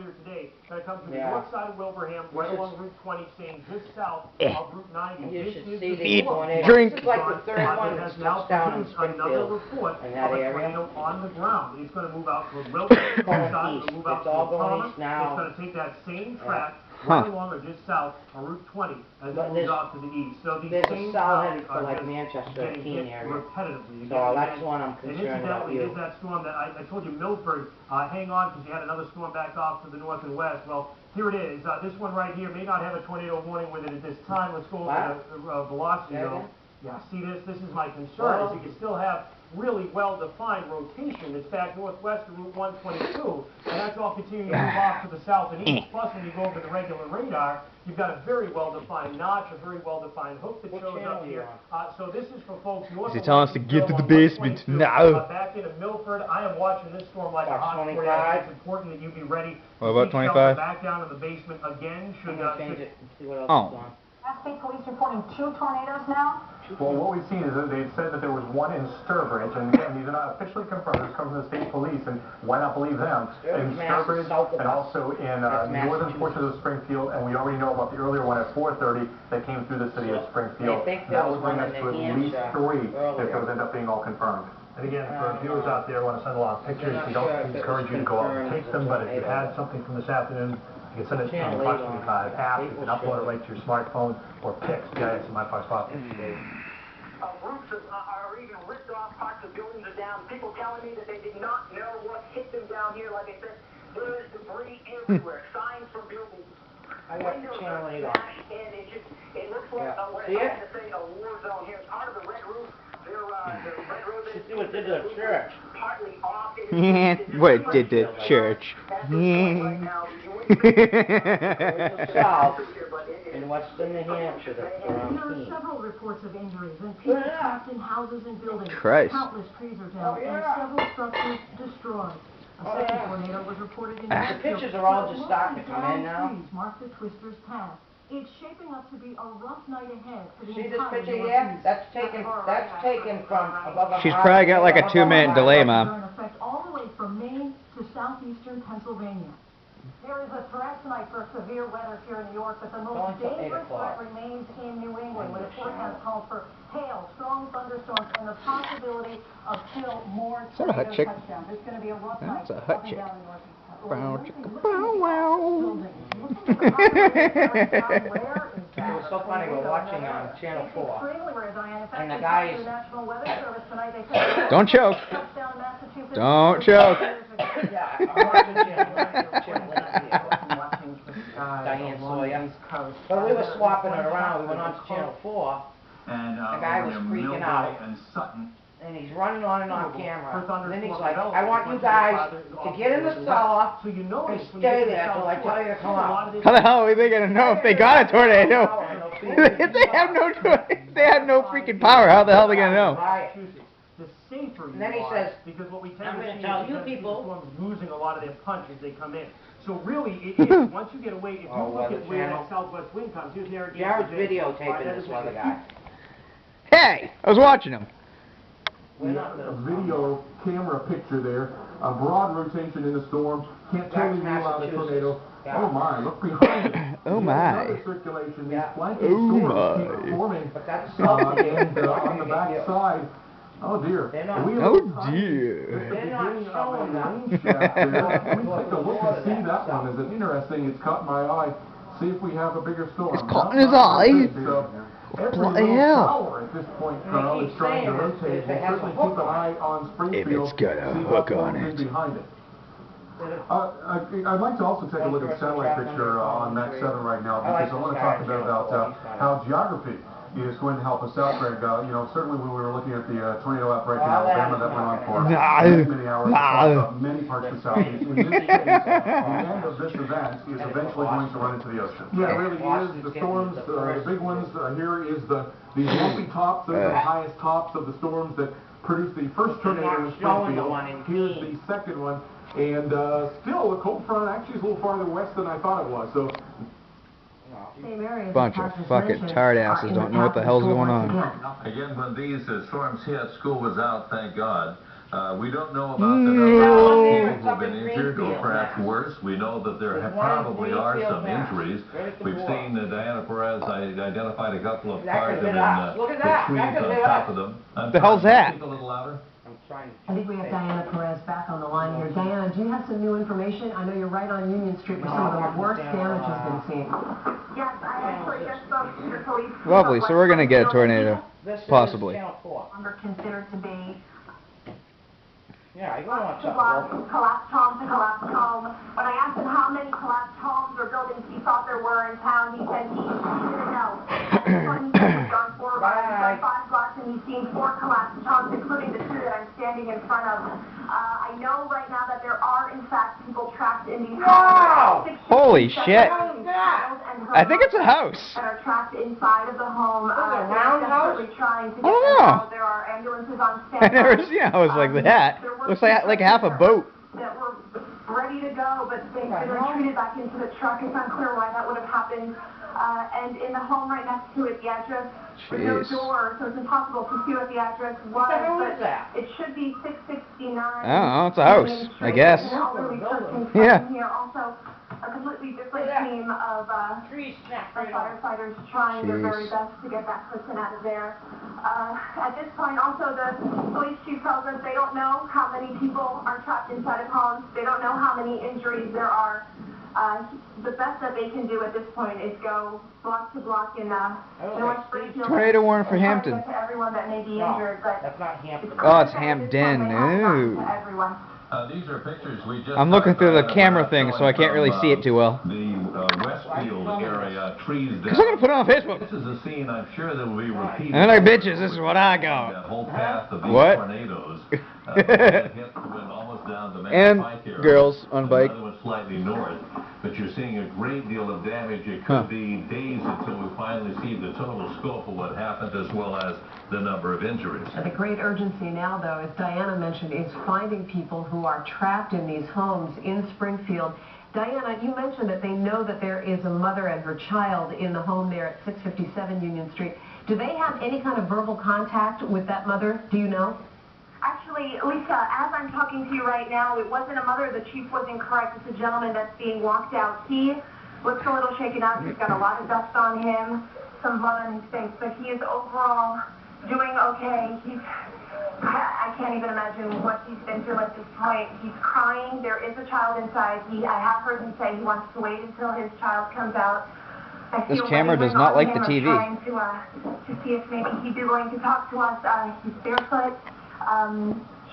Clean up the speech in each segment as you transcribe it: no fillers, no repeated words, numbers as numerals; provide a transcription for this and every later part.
today that comes from the north side of Wilbraham, right along Route 20, staying just south of Route 90. You this should is see the tornado. Drink. This is like the third one that has that's now touched down in produced another Springfield. report In of that a area. tornado on the ground. It's going to move out toward Wilbraham, Going east. move out It's all toward going Palmer. east now. It's going to take that same track right along or just south on Route 20 as it moves off to the east. So these There's a same cell towns headed for are like just Manchester, getting Keene hit area. repetitively. So that's one I'm And concerned about. incidentally, it is that storm that I told you, Milford, hang on because you had another storm back off to the north and west. Well, here it is. This one right here may not have a tornado warning with it at this time. Let's go over the velocity though. Yeah, see this? This is my concern, is you can still have really well-defined rotation that's back northwest of Route 122, and that's all continuing to move off to the south and east. Plus, when you go over the regular radar, you've got a very well-defined notch, a very well-defined hook that shows up here. So this is for folks north. He's telling us to get to the basement now. Back into Milford, I am watching this storm like a hot potato. It's important that you be ready. What about 25? Back down to the basement again. Change it and see what else is on. State Police reporting 2 tornadoes now? Well, what we've seen is that they've said that there was one in Sturbridge, and again, these are not officially confirmed. This comes from the state police, and why not believe them? In Sturbridge, and also in northern portions of Springfield, and we already know about the earlier one at 4:30 that came through the city of Springfield. That would bring us to at least 3 if those end up being all confirmed. And again, for viewers out there who want to send along pictures, we don't encourage you to go out and take them, but if you had something from this afternoon, you can send it to the Parks 25 app, you can upload it right to your smartphone, or PIX, PIX@myparksPop. Roofs are even ripped off, parts of buildings are down. People telling me that they did not know what hit them down here. Like I said, there is debris everywhere, signs from buildings. I got the channel 8 on. And it looks like what I'm trying to say, a war zone here. It's part of the red roof. The red roof is See what it did to the church. partly off. What it did to church. South in western New Hampshire that's There around are Keene. several reports of injuries and people trapped in houses and buildings. Christ. Countless trees are down and several structures destroyed. A second tornado was reported in The Northfield. pictures are all just Mostly starting to come in downed now. trees mark the twister's path. It's shaping up to be a rough night ahead for the See this entire picture here? Northeast. That's taken from above a She's probably got like a 2-minute delay, Are Mom. in effect all the way from Maine to southeastern Pennsylvania. There is a threat tonight for severe weather here in New York, but the Going most till 8 dangerous o'clock. threat remains in New England, where the forecast calls for hail, strong thunderstorms, and the possibility of still more Is that a hut tornado chick? touchdowns. It's going to be a rough That's night a hut up and chick. down the northeast. Bow, Looking chicka, at bow, the wow. buildings. Looking at the population where is It that? was so funny, we're watching on Channel It's 4. extremely rare, Diane. In fact, And the they guy talked to is- the National Weather Service tonight. They said Don't choke. touchdown in Massachusetts. Don't choke. Yeah, I'm watching Channel 8 here. Diane Sawyer. But we were swapping it around. We went on to Channel 4, And The guy was freaking out. and Sutton. and he's running on and on camera. And then he's like, thunderstorm I want you guys to get in the cellar So you know and this when you stay get to there the till I south tell you to fork. come A lot out. of this- How the hell are they gonna know if they got a tornado? If they have no they have no freaking power, how the hell are they gonna know? Right. The safer And then you he are, says, because what we tend I'm to gonna see tell is you that people- the storms losing a lot of their punch as they come in. So really, it is, once you get away, if you Oh, look Weather at where Channel. that southwest wind comes, here's Narragansett. Jared's Bay. videotaping That this is weather what- guy. Hey, I was watching him. We're not A little. video camera picture there, a broad rotation in the storm, can't totally That's rule out a tornado. Yeah. Oh my, look behind it. Oh There's my. another circulation, these Yeah. flanking Oh storms keep my. forming, But that's and something. on the back side, oh dear. They're not- We Oh look dear. They're not showing that. rain shaft there. Let me take a look and see that one. Is it interesting? It's caught my eye. See if we have a bigger storm. It's caught No, in his not eye? good. So, every Bloody little hell. tower at this point, And they Carl, keep is trying to saying rotate. that it We'll has a certainly hook keep an on eye on Springfield. If it's got a see hook what on goes in it. behind it. I'd like to also take a look at the satellite picture on Max 7 right now, because I want to talk a bit about how geography is going to help us out, Greg. You know, certainly when we were looking at the tornado outbreak in Alabama that went on for many hours across many parts of the southeast, in this case, the end of this event is eventually going to run into the ocean. Yeah, it really is. The storms, the big ones, here is these lumpy tops, those are the highest tops of the storms that produced the first tornado in showing the Springfield. one in Here's Keene. the second one. And still, the cold front actually is a little farther west than I thought it was. So, Same areas Bunch of as Pat fucking just mentioned tired are asses in don't the know what the path hell's of going once on. again. Again, when these storms hit, school was out, thank God. We don't know about the number of people who have been injured or perhaps worse. We know that there probably are some injuries. We've seen Diana Perez identified a couple of cars and the trees on top of them. The hell's that? Speak a little louder. I think we have Diana Perez back on the line here. Diana, do you have some new information? I know you're right on Union Street where some of the worst damage has been seen. Yes, I actually just spoke to the police. Lovely, so we're gonna get a tornado. Possibly. Are considered to be Yeah, you want to something block local. collapsed home to collapsed home. When I asked him how many collapsed homes or buildings he thought there were in town, he said he didn't know. He's gone 4 blocks, he's gone 5 blocks, and he's seen 4 collapsed homes, including the 2 that I'm standing in front of. I know right now that there are, in fact, people trapped in these Wow! homes. Holy shit. I think it's a That house. are trapped inside of the home. a round house? Desperately trying to I get don't them know. out. There are ambulances on standby. I've never seen a house like that. Looks like half a boat. That were ready to go, but they've been retreated back into the truck. It's unclear why that would have happened. And in the home right next to it, the address with no Jeez. door, so it's impossible to see what the address was. the hell is But that? it should be 669. I don't know, it's a house, Main I Street. guess. And all the researching Yeah. from here. Also, a completely different Look at that. team of Tree snapped our right off. firefighters trying their very Jeez. best to get that person out of there. At this point, also, the police chief tells us they don't know how many people are trapped inside of homes. They don't know how many injuries there are. The best that they can do at this point is go block to block in North Springfield. Tornado warning for and try to Hampton. get to everyone that may be No, injured, but that's not Hampton. Oh, it's Hampden. Ooh. Ooh. Everyone. These are pictures we just. I'm looking through the got, camera thing, so I can't really from, see it too well. The Westfield area, trees down. Because I'm gonna put it on Facebook. This is a scene I'm sure that will be repeated. And they're like, bitches, this is what I That got. whole path of these What? tornadoes. One that hit went almost down to And Pike area. girls on a bike. Another one slightly north. But you're seeing a great deal of damage. It could Huh. be days until we finally see the total scope of what happened as well as the number of injuries. The great urgency now, though, as Diana mentioned, is finding people who are trapped in these homes in Springfield. Diana, you mentioned that they know that there is a mother and her child in the home there at 657 Union Street. Do they have any kind of verbal contact with that mother? Do you know? Actually, Lisa, as I'm talking to you right now, it wasn't a mother. The chief was incorrect. It's a gentleman that's being walked out. He looks a little shaken out. He's got a lot of dust on him, some blood on his face, but he is overall doing okay. I can't even imagine what he's been through at this point. He's crying. There is a child inside. I have heard him say he wants to wait until his child comes out. I This feel camera does wavering not on like him the or TV. Trying to see if maybe he'd be willing to talk to us. He's barefoot,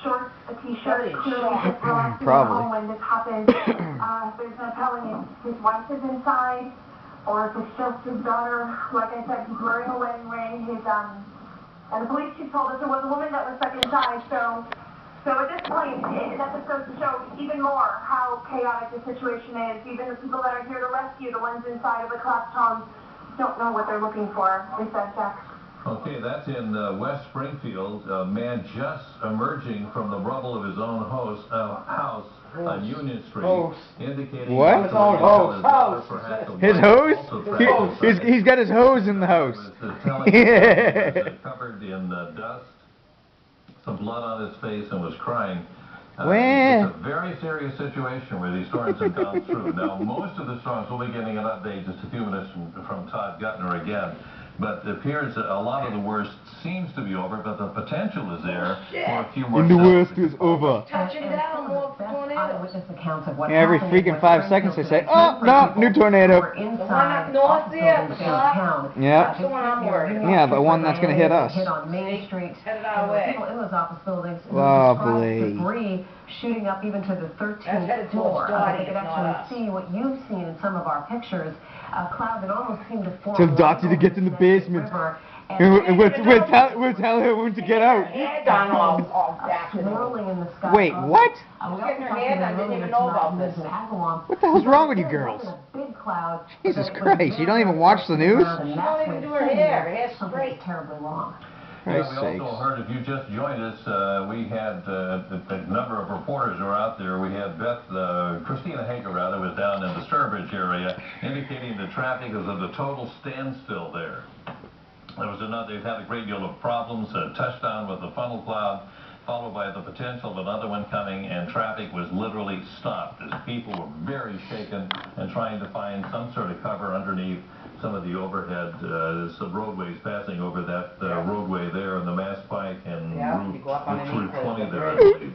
shorts, a t-shirt, clearly just relaxing at Probably. home when this happened. There's no telling if his wife is inside or if it's just his daughter. Like I said, he's wearing a wedding ring. And the police chief told us there was a woman that was stuck inside. So at this point, that just goes to show even more how chaotic the situation is. Even the people that are here to rescue, the ones inside of the collapsed home, don't know what they're looking for. Lisa, Jack. Okay, that's in West Springfield. A man just emerging from the rubble of his own house on Union Street, indicating What? his own Hose. His hose? He's got his hose in the house. Covered in dust, some blood on his face, and was crying. Where? It's a very serious situation where these storms have gone through. Now, most of the storms, we'll be getting an update just a few minutes from Todd Guttner again. But it appears that a lot of the worst seems to be over, but the potential is there for a few more. And the storms. worst is over. Touching down more tornadoes. Eyewitness accounts of what Every happened freaking in 5 seconds they say, oh, no, new tornado. were inside The one up north office there, buildings downtown. Yeah. That's the one I'm worried about. Yeah, the one that's gonna hit us. Hit on Main Street. Headed our And there were way. people in those office buildings. and Lovely. there was debris shooting up even to the That's headed 13th towards floor. Dottie, They could it's not us. actually see what you've seen in some of our pictures. A cloud that almost seemed to form. Tell Dottie to get in the basement. And we're telling her when to get out. Head on all back in the Swirling in the sky. Wait, what? We Getting her also hair talked done, to didn't the even know about lives this. in Agawam. What the hell's wrong with you girls? It wasn't a big cloud, Jesus but it was Christ, you don't even watch the news? and She that's don't even when do her hair. Her hair's something straight. terribly wrong. Yeah, Christ's we sakes. also heard, if you just joined us, we had a number of reporters who were out there. We had Christina Hager, rather, was down in the Sturbridge area, indicating the traffic was at a total standstill there. They've had a great deal of problems, touchdown with the funnel cloud, followed by the potential of another one coming, and traffic was literally stopped as people were very shaken and trying to find some sort of cover underneath some of the overhead, some roadways passing over that roadway there on the Mass Pike and Route 20 there, I believe.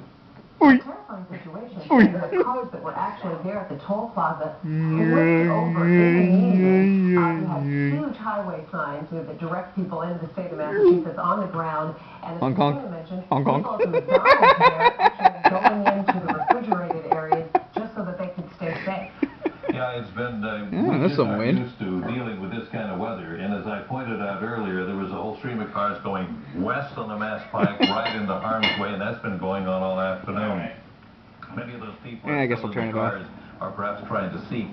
Terrifying situation. The cars that were actually there at the toll plaza flipped over in the median. We had huge highway signs that direct people into the state of Massachusetts on the ground. And as Christina mentioned, people at the McDonald's there actually going into the refrigerated areas just so that they could stay safe. Yeah, it's been, there's some we're wind. used to dealing with this kind of weather, and as I pointed out earlier, there was a whole stream of cars going west on the Mass Pike, right into harm's way, and that's been going on all afternoon. Many of those people Yeah, I guess still I'll turn in the it off. cars are perhaps trying to seek